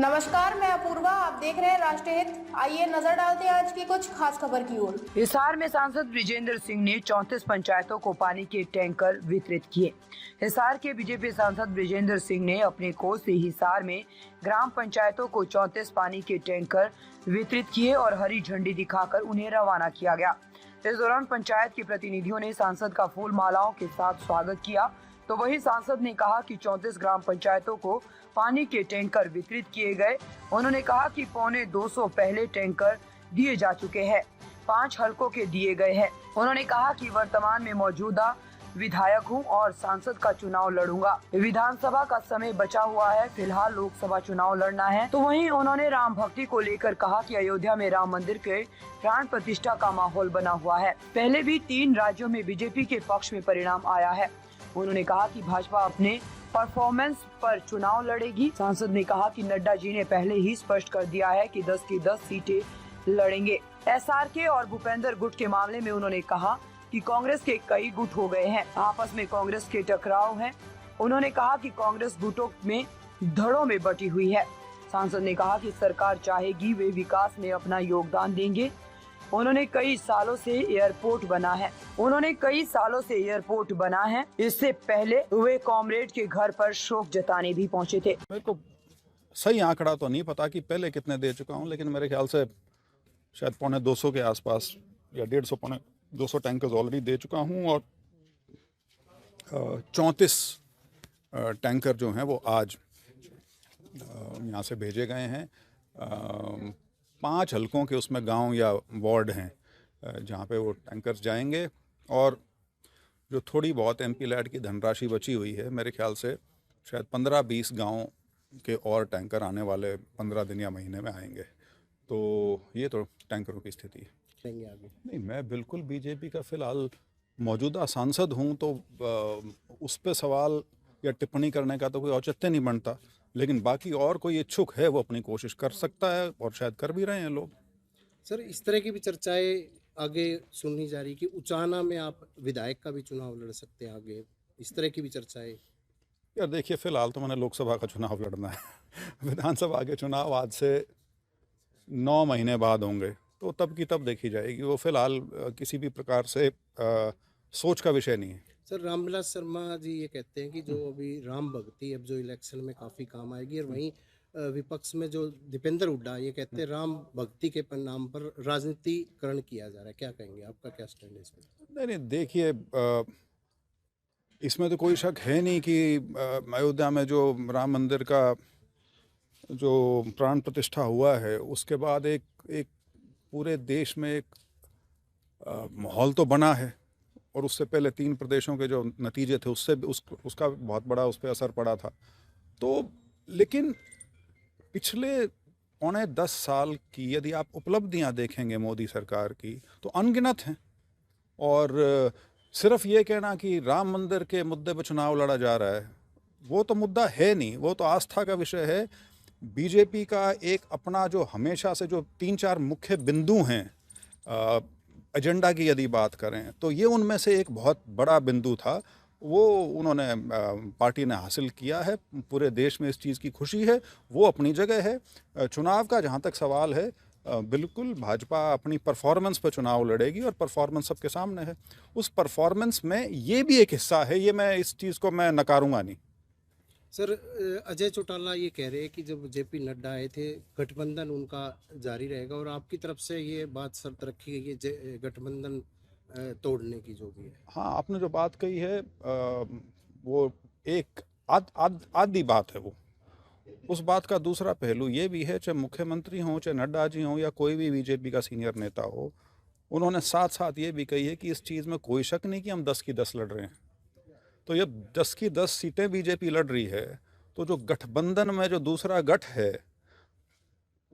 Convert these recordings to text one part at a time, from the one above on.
नमस्कार, मैं अपूर्वा। आप देख रहे हैं राष्ट्रीय हित। आइए नजर डालते हैं आज की कुछ खास खबर की ओर। हिसार में सांसद विजेंद्र सिंह ने 34 पंचायतों को पानी के टैंकर वितरित किए। हिसार के बीजेपी सांसद विजेंद्र सिंह ने अपने कोष से हिसार में ग्राम पंचायतों को 34 पानी के टैंकर वितरित किए और हरी झंडी दिखाकर उन्हें रवाना किया गया। इस दौरान पंचायत के प्रतिनिधियों ने सांसद का फूल मालाओं के साथ स्वागत किया, तो वही सांसद ने कहा कि 34 ग्राम पंचायतों को पानी के टैंकर वितरित किए गए। उन्होंने कहा कि 250 पहले टैंकर दिए जा चुके हैं, 5 हलकों के दिए गए हैं। उन्होंने कहा कि वर्तमान में मौजूदा विधायक हूं और सांसद का चुनाव लड़ूंगा। विधानसभा का समय बचा हुआ है, फिलहाल लोकसभा चुनाव लड़ना है। तो वहीं उन्होंने राम भक्ति को लेकर कहा कि अयोध्या में राम मंदिर के प्राण प्रतिष्ठा का माहौल बना हुआ है। पहले भी 3 राज्यों में बीजेपी के पक्ष में परिणाम आया है। उन्होंने कहा कि भाजपा अपने परफॉर्मेंस पर चुनाव लड़ेगी। सांसद ने कहा कि नड्डा जी ने पहले ही स्पष्ट कर दिया है कि 10 की 10 सीटें लड़ेंगे। एसआरके और भूपेंद्र गुट के मामले में उन्होंने कहा कि कांग्रेस के कई गुट हो गए हैं, आपस में कांग्रेस के टकराव हैं। उन्होंने कहा कि कांग्रेस गुटों में धड़ों में बटी हुई है। सांसद ने कहा कि सरकार चाहेगी वे विकास में अपना योगदान देंगे। उन्होंने कई सालों से एयरपोर्ट बना है। इससे पहले वे कॉमरेड के घर पर शोक जताने भी पहुंचे थे। मेरे को सही आंकड़ा तो नहीं पता कि पहले कितने दे चुका हूं, लेकिन मेरे ख्याल से शायद 250 के आसपास या 150 पौने 200 टैंकर्स ऑलरेडी दे चुका हूं और 34 टैंकर जो हैं वो आज यहाँ से भेजे गए हैं। 5 हलकों के उसमें गांव या वार्ड हैं जहाँ पे वो टैंकर्स जाएंगे और जो थोड़ी बहुत एमपी लैड की धनराशि बची हुई है, मेरे ख्याल से शायद 15-20 गांव के और टैंकर आने वाले 15 दिन या महीने में आएंगे। तो ये तो टैंकरों की स्थिति है। नहीं, मैं बिल्कुल बीजेपी का फिलहाल मौजूदा सांसद हूँ, तो उस पर सवाल या टिप्पणी करने का तो कोई औचित्य नहीं बनता, लेकिन बाकी और कोई इच्छुक है वो अपनी कोशिश कर सकता है और शायद कर भी रहे हैं लोग। सर, इस तरह की भी चर्चाएं आगे सुननी जा रही कि उचाना में आप विधायक का भी चुनाव लड़ सकते हैं आगे, इस तरह की भी चर्चाएं। यार देखिए, फिलहाल तो मैंने लोकसभा का चुनाव लड़ना है। विधानसभा के चुनाव आज से 9 महीने बाद होंगे, तो तब की तब देखी जाएगी। वो फिलहाल किसी भी प्रकार से सोच का विषय नहीं है। सर, रामविलास शर्मा जी ये कहते हैं कि जो अभी राम भक्ति अब जो इलेक्शन में काफ़ी काम आएगी, और वहीं विपक्ष में जो दीपेंद्र हुड्डा ये कहते हैं राम भक्ति के नाम पर राजनीतिकरण किया जा रहा है। क्या कहेंगे, आपका क्या स्टैंड है इसमें? नहीं, देखिए, इसमें तो कोई शक है नहीं कि अयोध्या में जो राम मंदिर का जो प्राण प्रतिष्ठा हुआ है, उसके बाद एक पूरे देश में एक माहौल तो बना है, और उससे पहले 3 प्रदेशों के जो नतीजे थे उससे उसका बहुत बड़ा उस पर असर पड़ा था। तो लेकिन पिछले 10 साल की यदि आप उपलब्धियां देखेंगे मोदी सरकार की, तो अनगिनत हैं। और सिर्फ ये कहना कि राम मंदिर के मुद्दे पर चुनाव लड़ा जा रहा है, वो तो मुद्दा है नहीं, वो तो आस्था का विषय है। बीजेपी का एक अपना जो हमेशा से जो 3-4 मुख्य बिंदु हैं एजेंडा की यदि बात करें, तो ये उनमें से एक बहुत बड़ा बिंदु था। वो उन्होंने पार्टी ने हासिल किया है। पूरे देश में इस चीज़ की खुशी है, वो अपनी जगह है। चुनाव का जहाँ तक सवाल है, बिल्कुल भाजपा अपनी परफॉर्मेंस पर चुनाव लड़ेगी और परफॉर्मेंस सबके सामने है। उस परफॉर्मेंस में ये भी एक हिस्सा है, ये मैं इस चीज़ को मैं नकारूंगा नहीं। सर, अजय चौटाला ये कह रहे हैं कि जब जेपी नड्डा आए थे, गठबंधन उनका जारी रहेगा, और आपकी तरफ से ये बात शर्त रखी गई है गठबंधन तोड़ने की जो भी है। हाँ, आपने जो बात कही है वो एक आधी बात है। वो उस बात का दूसरा पहलू ये भी है, चाहे मुख्यमंत्री हों, चाहे नड्डा जी हों, या कोई भी बीजेपी का सीनियर नेता हो, उन्होंने साथ साथ ये भी कही है कि इस चीज़ में कोई शक नहीं कि हम 10 की 10 लड़ रहे हैं। तो ये 10 की 10 सीटें बीजेपी लड़ रही है, तो जो गठबंधन में जो दूसरा गठ है,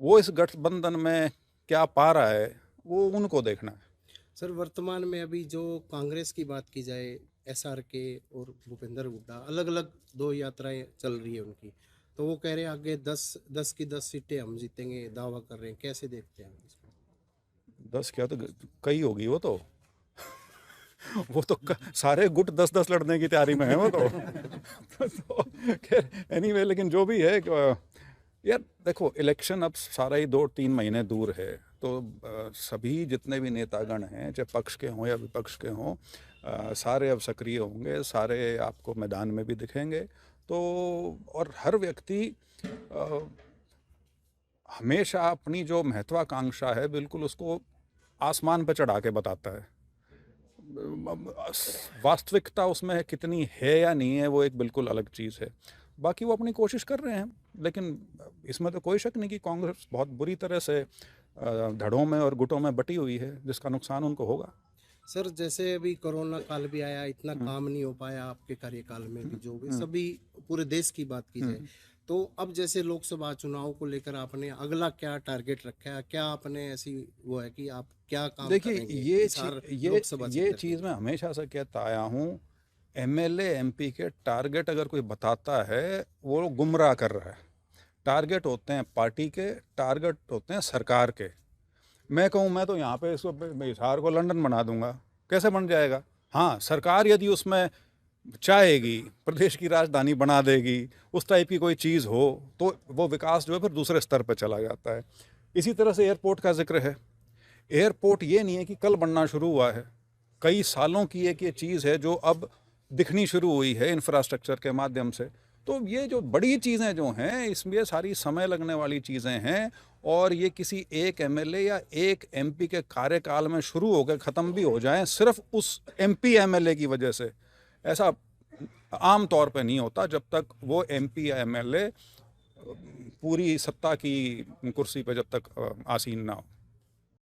वो इस गठबंधन में क्या पा रहा है, वो उनको देखना है। सर, वर्तमान में अभी जो कांग्रेस की बात की जाए, एसआरके और भूपेंद्र हुड्डा अलग अलग 2 यात्राएं चल रही है उनकी, तो वो कह रहे हैं आगे 10 की 10 सीटें हम जीतेंगे, दावा कर रहे हैं। कैसे देखते हैं इसको? 10 क्या, तो कई होगी वो तो। वो तो सारे गुट 10-10 लड़ने की तैयारी में है वो तो। तो खैर एनीवे, लेकिन जो भी है, यार देखो, इलेक्शन अब सारा ही 2-3 महीने दूर है, तो सभी जितने भी नेतागण हैं, चाहे पक्ष के हों या विपक्ष के हों, सारे अब सक्रिय होंगे, सारे आपको मैदान में भी दिखेंगे। तो और हर व्यक्ति अ, हमेशा अपनी जो महत्वाकांक्षा है बिल्कुल उसको आसमान पर चढ़ा के बताता है। वास्तविकता उसमें कितनी है या नहीं है वो एक बिल्कुल अलग चीज़ है। बाकी वो अपनी कोशिश कर रहे हैं, लेकिन इसमें तो कोई शक नहीं कि कांग्रेस बहुत बुरी तरह से धड़ों में और गुटों में बटी हुई है, जिसका नुकसान उनको होगा। सर जैसे अभी कोरोना काल भी आया, इतना काम नहीं हो पाया आपके कार्यकाल में भी, जो भी सभी पूरे देश की बात की जाए, तो अब जैसे लोकसभा चुनाव को लेकर आपने अगला क्या टारगेट रखा है, क्या आपने ऐसी वो है कि आप क्या काम देखिए, करेंगे लोकसभा ये चीज़ मैं हमेशा से कहता आया हूँ, एमएलए एमपी के टारगेट अगर कोई बताता है वो गुमराह कर रहा है। टारगेट होते हैं पार्टी के, टारगेट होते हैं सरकार के। मैं कहूँ मैं तो यहाँ पे इसको हिसार को लंदन बना दूंगा, कैसे बन जाएगा? हाँ, सरकार यदि उसमें चाहेगी, प्रदेश की राजधानी बना देगी, उस टाइप की कोई चीज़ हो, तो वो विकास जो है फिर दूसरे स्तर पर चला जाता है। इसी तरह से एयरपोर्ट का जिक्र है। एयरपोर्ट ये नहीं है कि कल बनना शुरू हुआ है, कई सालों की एक ये चीज़ है जो अब दिखनी शुरू हुई है इंफ्रास्ट्रक्चर के माध्यम से। तो ये जो बड़ी चीज़ें जो हैं, इसमें सारी समय लगने वाली चीज़ें हैं, और ये किसी एक एमएलए या एक एमपी के कार्यकाल में शुरू होकर ख़त्म भी हो जाएं सिर्फ उस एमपी एमएलए की वजह से, ऐसा आम तौर पे नहीं होता जब तक वो एमपी या एमएलए पूरी सत्ता की कुर्सी पे जब तक आसीन ना हो।